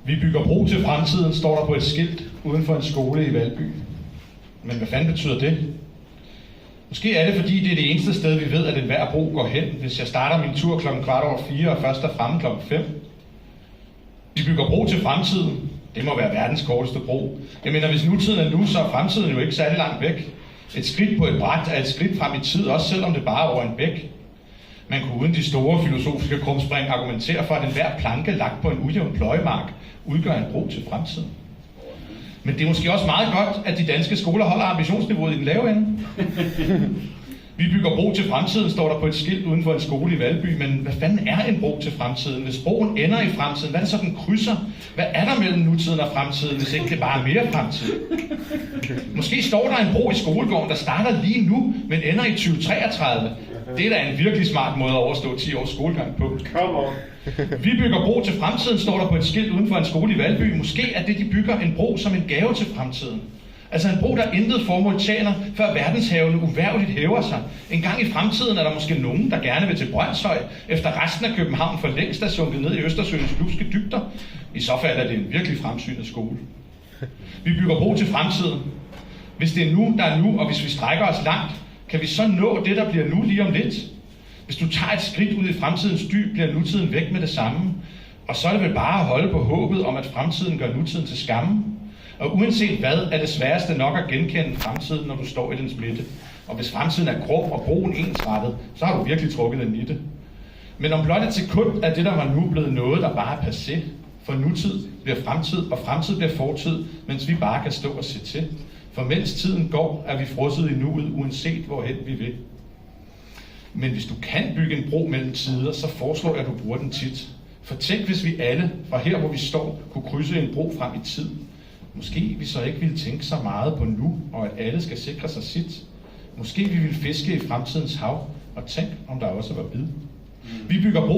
Vi bygger bro til fremtiden, står der på et skilt uden for en skole i Valby. Men hvad fanden betyder det? Måske er det, fordi det er det eneste sted, vi ved, at enhver bro går hen, hvis jeg starter min tur 4:15 og først er fremme 5:00. Vi bygger bro til fremtiden. Det må være verdens korteste bro. Jeg mener, hvis nutiden er nu, så er fremtiden jo ikke særlig langt væk. Et skridt på et bræt er et skridt frem i tid, også selvom det bare er over en bæk. Man kunne uden de store filosofiske krumspring argumentere for, at enhver planke lagt på en ujævn pløjemark udgør en bro til fremtiden. Men det er måske også meget godt, at de danske skoler holder ambitionsniveauet i den lave ende. Vi bygger bro til fremtiden, står der på et skilt uden for en skole i Valby, men hvad fanden er en bro til fremtiden? Hvis broen ender i fremtiden, hvad er det så, den krydser? Hvad er der mellem nutiden og fremtiden, hvis ikke det bare er mere fremtid? Måske står der en bro i skolegården, der starter lige nu, men ender i 2033. Det er da en virkelig smart måde at overstå 10 års skolegang på. Vi bygger bro til fremtiden, står der på et skilt uden for en skole i Valby. Måske er det, de bygger, en bro som en gave til fremtiden. Altså en bro, der intet formål tjener, før verdenshavene uværligt hæver sig. En gang i fremtiden er der måske nogen, der gerne vil til Brønshøj, efter resten af København for længst er sunket ned i Østersøens glupske dybder. I så fald er det en virkelig fremsynet skole. Vi bygger bro til fremtiden. Hvis det er nu, der er nu, og hvis vi strækker os langt, kan vi så nå det, der bliver nu lige om lidt? Hvis du tager et skridt ud i fremtidens dyb, bliver nutiden væk med det samme. Og så er det vel bare at holde på håbet om, at fremtiden gør nutiden til skamme. Og uanset hvad, er det sværeste nok at genkende fremtiden, når du står i dens midte. Og hvis fremtiden er grov og broen ensrettet, så har du virkelig trukket den i det. Men om blot et sekund er det, der var nu, blevet noget, der bare er passé. For nutid bliver fremtid, og fremtid bliver fortid, mens vi bare kan stå og se til. For mens tiden går, er vi frosset i nuet, uanset hvorhen vi vil. Men hvis du kan bygge en bro mellem tider, så foreslår jeg, at du bruger den tit. For tænk, hvis vi alle, fra her hvor vi står, kunne krydse en bro frem i tid. Måske vi så ikke ville tænke så meget på nu, og at alle skal sikre sig sit. Måske vi ville fiske i fremtidens hav, og tænk, om der også var bid. Vi bygger bro